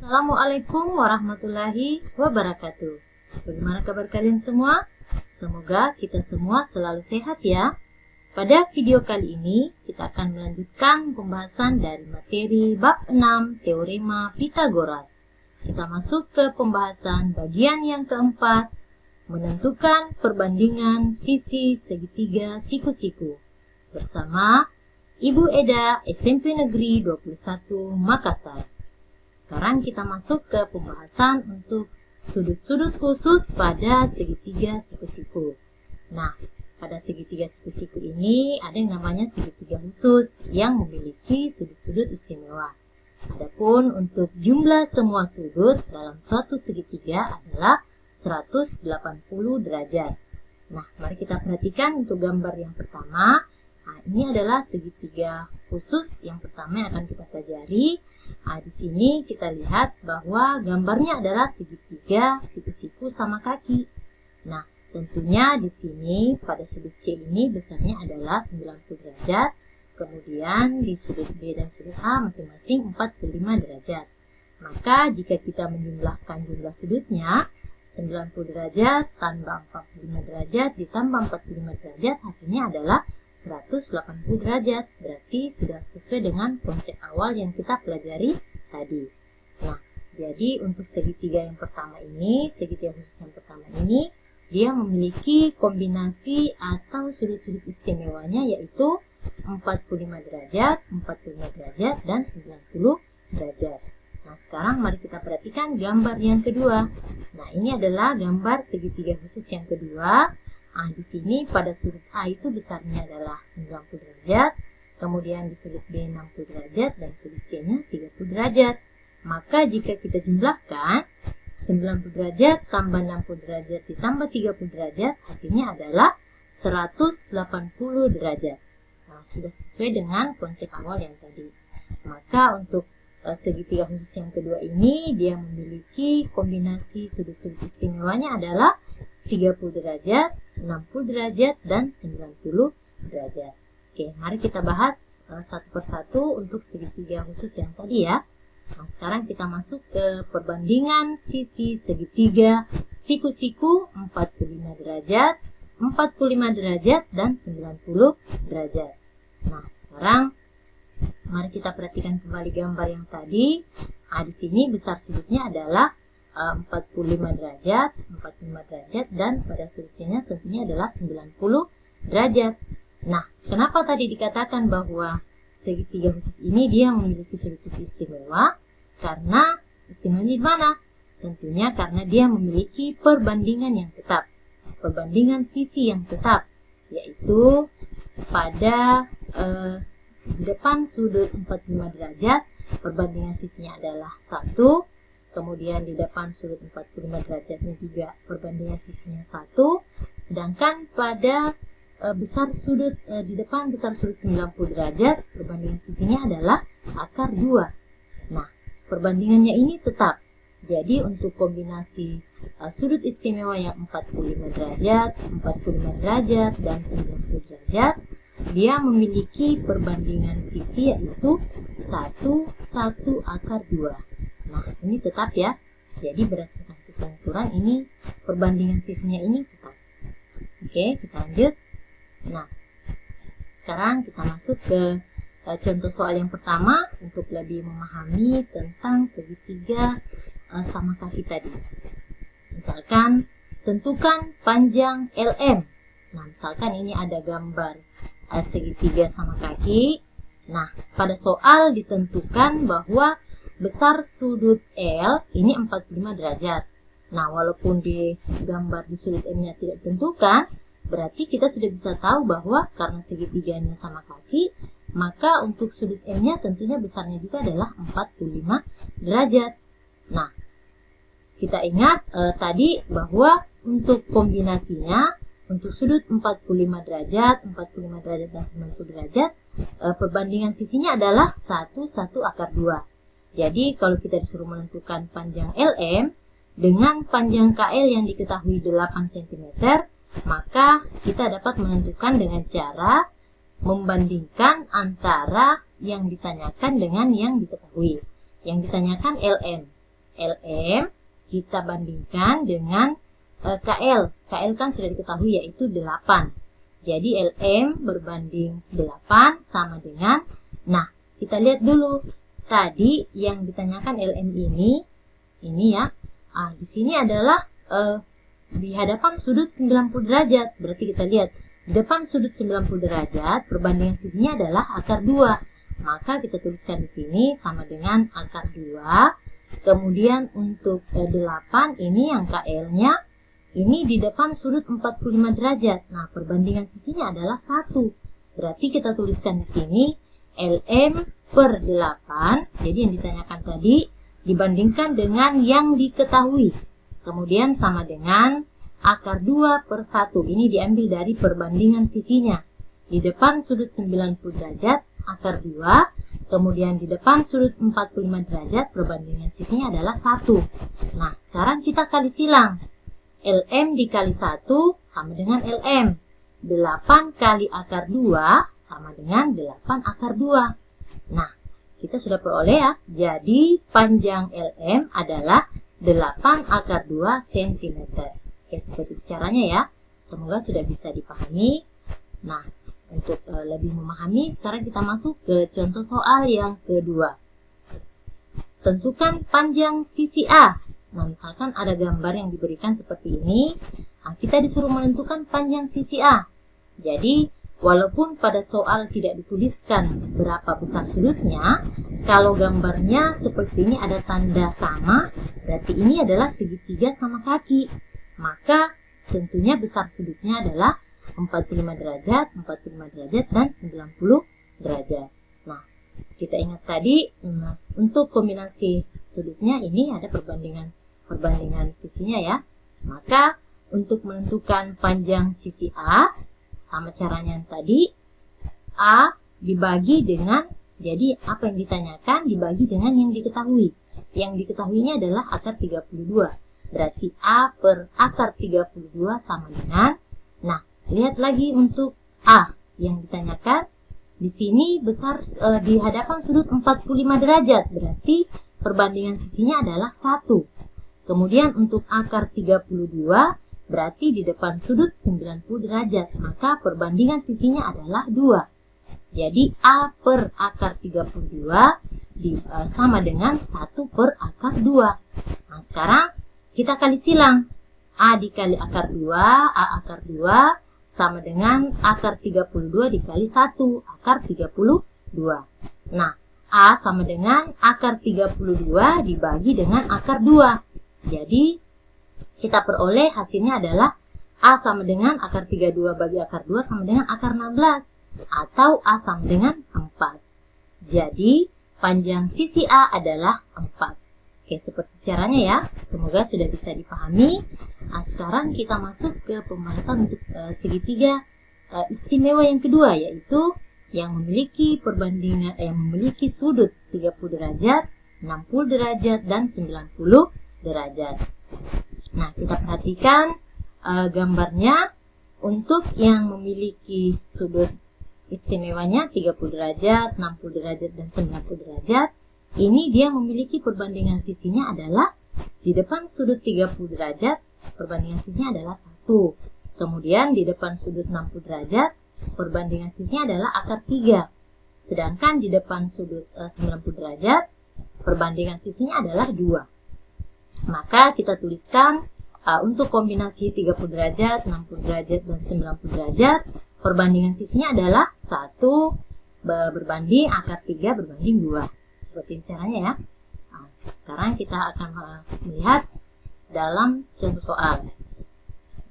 Assalamualaikum warahmatullahi wabarakatuh. Bagaimana kabar kalian semua? Semoga kita semua selalu sehat ya. Pada video kali ini kita akan melanjutkan pembahasan dari materi bab 6 Teorema Pitagoras. Kita masuk ke pembahasan bagian yang keempat, menentukan perbandingan sisi segitiga siku-siku bersama Ibu Eda, SMP Negeri 21 Makassar. Sekarang kita masuk ke pembahasan untuk sudut-sudut khusus pada segitiga siku-siku. Nah, pada segitiga siku-siku ini ada yang namanya segitiga khusus yang memiliki sudut-sudut istimewa. Adapun untuk jumlah semua sudut dalam suatu segitiga adalah 180 derajat. Nah, mari kita perhatikan untuk gambar yang pertama. Nah, ini adalah segitiga khusus yang pertama yang akan kita pelajari. Di sini kita lihat bahwa gambarnya adalah segitiga siku-siku sama kaki. Nah, tentunya di sini pada sudut C ini besarnya adalah 90 derajat. Kemudian di sudut B dan sudut A masing-masing 45 derajat. Maka jika kita menjumlahkan jumlah sudutnya, 90 derajat tambah 45 derajat ditambah 45 derajat hasilnya adalah 180 derajat, berarti sudah sesuai dengan konsep awal yang kita pelajari tadi. Nah, jadi untuk segitiga yang pertama ini, segitiga khusus yang pertama ini, dia memiliki kombinasi atau sudut-sudut istimewanya yaitu 45 derajat, 45 derajat, dan 90 derajat. Nah, sekarang mari kita perhatikan gambar yang kedua. Nah, ini adalah gambar segitiga khusus yang kedua. Di sini pada sudut A itu besarnya adalah 90 derajat, kemudian di sudut B 60 derajat, dan sudut C-nya 30 derajat. Maka jika kita jumlahkan 90 derajat tambah 60 derajat ditambah 30 derajat, hasilnya adalah 180 derajat. Nah, sudah sesuai dengan konsep awal yang tadi. Maka untuk segitiga khusus yang kedua ini, dia memiliki kombinasi sudut-sudut istimewanya adalah 30 derajat, 60 derajat, dan 90 derajat. Oke, mari kita bahas satu persatu untuk segitiga khusus yang tadi ya. Nah, sekarang kita masuk ke perbandingan sisi segitiga siku-siku 45 derajat, 45 derajat, dan 90 derajat. Nah, sekarang mari kita perhatikan kembali gambar yang tadi. Di sini besar sudutnya adalah 45 derajat, 45 derajat, dan pada sudutnya tentunya adalah 90 derajat. Nah, kenapa tadi dikatakan bahwa segitiga khusus ini dia memiliki sudut istimewa? Karena istimewanya di mana? Tentunya karena dia memiliki perbandingan yang tetap, perbandingan sisi yang tetap, yaitu pada di depan sudut 45 derajat, perbandingan sisinya adalah 1. Kemudian di depan sudut 45 derajatnya juga perbandingan sisinya 1. Sedangkan pada besar sudut di depan besar sudut 90 derajat, perbandingan sisinya adalah akar 2. Nah, perbandingannya ini tetap. Jadi untuk kombinasi sudut istimewa yang 45 derajat, 45 derajat, dan 90 derajat, dia memiliki perbandingan sisi yaitu 1 akar 2. Nah, ini tetap ya. Jadi berdasarkan pengaturan ini perbandingan sisinya ini tetap. Oke, kita lanjut. Nah, sekarang kita masuk ke contoh soal yang pertama untuk lebih memahami tentang segitiga sama kaki tadi. Misalkan tentukan panjang LM. Nah, misalkan ini ada gambar segitiga sama kaki. Nah, pada soal ditentukan bahwa besar sudut L ini 45 derajat. Nah, walaupun di gambar di sudut M-nya tidak ditentukan, berarti kita sudah bisa tahu bahwa karena segitiganya sama kaki, maka untuk sudut M-nya tentunya besarnya juga adalah 45 derajat. Nah, kita ingat tadi bahwa untuk kombinasinya, untuk sudut 45 derajat, 45 derajat, dan 90 derajat, perbandingan sisinya adalah 1 akar 2. Jadi kalau kita disuruh menentukan panjang LM dengan panjang KL yang diketahui 8 cm, maka kita dapat menentukan dengan cara membandingkan antara yang ditanyakan dengan yang diketahui. Yang ditanyakan LM. LM kita bandingkan dengan KL. KL kan sudah diketahui yaitu 8. Jadi LM berbanding 8 sama dengan, nah kita lihat dulu. Tadi yang ditanyakan LM ini ya. Di sini adalah di hadapan sudut 90 derajat. Berarti kita lihat di depan sudut 90 derajat perbandingan sisinya adalah akar 2. Maka kita tuliskan di sini sama dengan akar 2. Kemudian untuk 8 ini yang KL-nya ini di depan sudut 45 derajat. Nah, perbandingan sisinya adalah 1. Berarti kita tuliskan di sini LM per 8. Jadi yang ditanyakan tadi dibandingkan dengan yang diketahui. Kemudian sama dengan akar 2 per 1. Ini diambil dari perbandingan sisinya. Di depan sudut 90 derajat, akar 2. Kemudian di depan sudut 45 derajat, perbandingan sisinya adalah 1. Nah, sekarang kita kali silang. LM dikali 1 sama dengan LM. 8 kali akar 2 sama dengan 8 akar 2. Nah, kita sudah peroleh ya. Jadi, panjang LM adalah 8 akar 2 cm. Oke, seperti caranya ya. Semoga sudah bisa dipahami. Nah, untuk lebih memahami, sekarang kita masuk ke contoh soal yang kedua. Tentukan panjang sisi A. Nah, misalkan ada gambar yang diberikan seperti ini. Nah, kita disuruh menentukan panjang sisi A. Jadi, walaupun pada soal tidak dituliskan berapa besar sudutnya, kalau gambarnya seperti ini ada tanda sama, berarti ini adalah segitiga sama kaki. Maka, tentunya besar sudutnya adalah 45 derajat, 45 derajat, dan 90 derajat. Nah, kita ingat tadi, untuk kombinasi sudutnya ini ada perbandingan sisinya ya. Maka untuk menentukan panjang sisi A, sama caranya yang tadi, A dibagi dengan, jadi apa yang ditanyakan dibagi dengan yang diketahui. Yang diketahuinya adalah akar 32. Berarti A per akar 32 sama dengan, nah lihat lagi untuk A yang ditanyakan, di sini besar di hadapan sudut 45 derajat, berarti perbandingan sisinya adalah 1. Kemudian untuk akar 32 berarti di depan sudut 90 derajat, maka perbandingan sisinya adalah 2. Jadi A per akar 32 sama dengan 1 per akar 2. Nah, sekarang kita kali silang. A dikali akar 2, A akar 2 sama dengan akar 32 dikali 1, akar 32. Nah, A sama dengan akar 32 dibagi dengan akar 2. Jadi, kita peroleh hasilnya adalah A sama dengan akar 32 bagi akar 2 sama dengan akar 16. Atau A sama dengan 4. Jadi, panjang sisi A adalah 4. Oke, seperti caranya ya. Semoga sudah bisa dipahami. Nah, sekarang kita masuk ke pembahasan untuk segitiga istimewa yang kedua, yaitu yang memiliki perbandingan yang memiliki sudut 30 derajat, 60 derajat, dan 90 derajat. Nah, kita perhatikan gambarnya. Untuk yang memiliki sudut istimewanya 30 derajat, 60 derajat, dan 90 derajat, ini dia memiliki perbandingan sisinya adalah di depan sudut 30 derajat, perbandingan sisinya adalah 1. Kemudian di depan sudut 60 derajat, perbandingan sisinya adalah akar 3. Sedangkan di depan sudut 90 derajat, perbandingan sisinya adalah 2. Maka kita tuliskan untuk kombinasi 30 derajat, 60 derajat, dan 90 derajat, perbandingan sisinya adalah 1 berbanding akar 3 berbanding 2. Seperti caranya ya. Nah, sekarang kita akan melihat dalam contoh soal.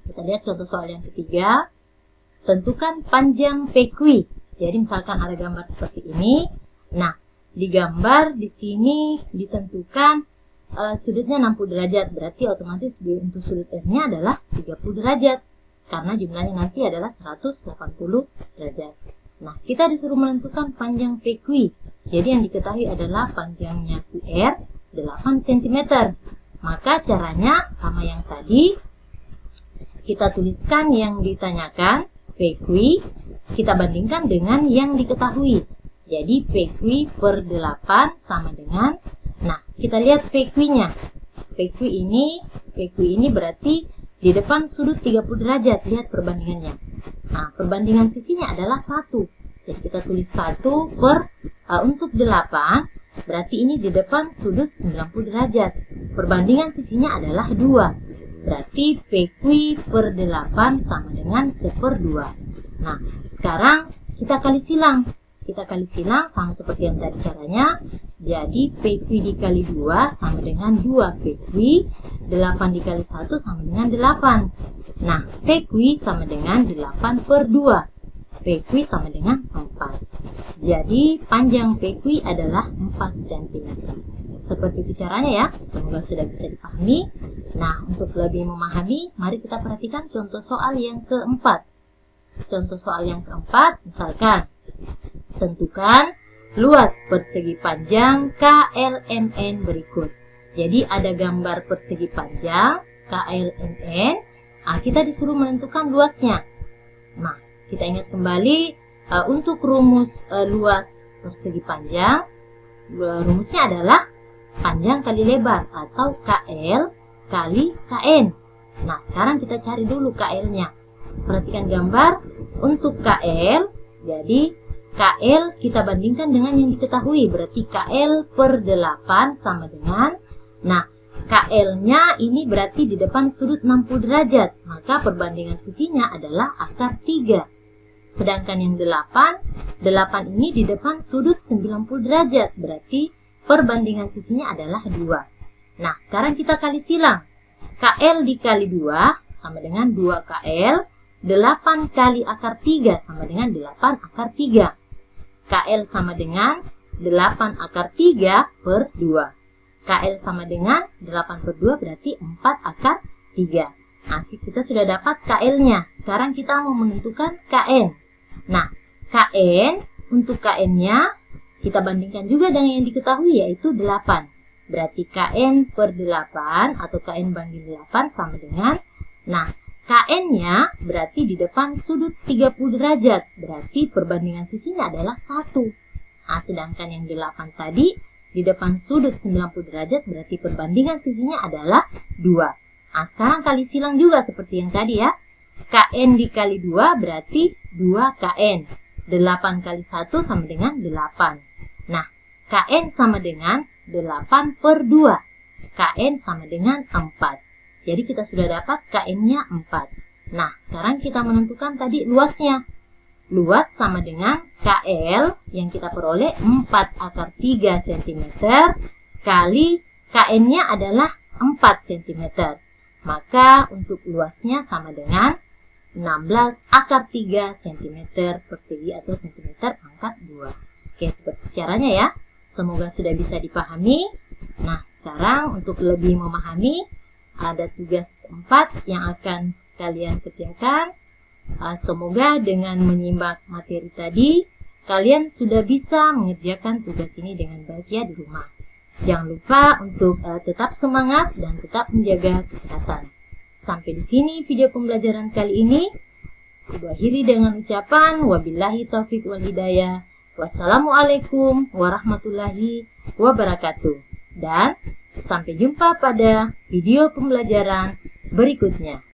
Kita lihat contoh soal yang ketiga. Tentukan panjang PQ. Jadi misalkan ada gambar seperti ini. Nah, di gambar di sini ditentukan sudutnya 60 derajat, berarti otomatis untuk sudut R-nya adalah 30 derajat, karena jumlahnya nanti adalah 180 derajat. Nah, kita disuruh menentukan panjang PQ. Jadi yang diketahui adalah panjangnya QR 8 cm. Maka caranya sama yang tadi, kita tuliskan yang ditanyakan PQ kita bandingkan dengan yang diketahui. Jadi PQ per 8 sama dengan, nah kita lihat PQ-nya. PQ ini berarti di depan sudut 30 derajat. Lihat perbandingannya. Nah, perbandingan sisinya adalah 1. Jadi kita tulis 1 per, untuk 8, berarti ini di depan sudut 90 derajat. Perbandingan sisinya adalah 2. Berarti PQ per 8 sama dengan 1/2. Nah, sekarang kita kali silang. Kita kali silang sama seperti yang tadi caranya. Jadi PQ dikali 2 sama dengan 2 PQ. 8 dikali 1 sama dengan 8. Nah, PQ sama dengan 8/2. PQ sama dengan 4. Jadi panjang PQ adalah 4 cm. Seperti itu caranya ya. Semoga sudah bisa dipahami. Nah, untuk lebih memahami, mari kita perhatikan contoh soal yang keempat. Contoh soal yang keempat, misalkan tentukan luas persegi panjang KLMN berikut. Jadi ada gambar persegi panjang KLMN. Kita disuruh menentukan luasnya. Nah, kita ingat kembali untuk rumus luas persegi panjang. Rumusnya adalah panjang kali lebar atau KL kali KN. Nah, sekarang kita cari dulu KL-nya. Perhatikan gambar. Untuk KL, jadi KL kita bandingkan dengan yang diketahui. Berarti KL per 8 sama dengan, nah KL-nya ini berarti di depan sudut 60 derajat. Maka perbandingan sisinya adalah akar 3. Sedangkan yang 8 ini di depan sudut 90 derajat. Berarti perbandingan sisinya adalah 2. Nah, sekarang kita kali silang. KL dikali 2 sama dengan 2KL. 8 kali akar 3 sama dengan 8 akar 3. KL sama dengan 8 akar 3 per 2. KL sama dengan 8/2 berarti 4 akar 3. Nah, kita sudah dapat KL-nya. Sekarang kita mau menentukan KN. Nah, KN, untuk KN-nya kita bandingkan juga dengan yang diketahui yaitu 8. Berarti KN per 8 atau KN banding 8 sama dengan, nah KN-nya berarti di depan sudut 30 derajat. Berarti perbandingan sisinya adalah 1. Nah, sedangkan yang 8 tadi di depan sudut 90 derajat berarti perbandingan sisinya adalah 2. Nah, sekarang kali silang juga seperti yang tadi ya. KN dikali 2 berarti 2KN. 8 kali 1 sama dengan 8. Nah, KN sama dengan 8/2. KN sama dengan 4. Jadi kita sudah dapat KN-nya 4. Nah, sekarang kita menentukan tadi luasnya. Luas sama dengan KL yang kita peroleh 4 akar 3 cm kali KN-nya adalah 4 cm. Maka untuk luasnya sama dengan 16 akar 3 cm persegi atau cm pangkat 2. Oke, seperti caranya ya. Semoga sudah bisa dipahami. Nah, sekarang untuk lebih memahami, ada tugas keempat yang akan kalian kerjakan. Semoga dengan menyimak materi tadi, kalian sudah bisa mengerjakan tugas ini dengan baik ya di rumah. Jangan lupa untuk tetap semangat dan tetap menjaga kesehatan. Sampai di sini video pembelajaran kali ini. Aku akhiri dengan ucapan wabillahi taufiq wal hidayah. Wassalamualaikum warahmatullahi wabarakatuh. Dan sampai jumpa pada video pembelajaran berikutnya.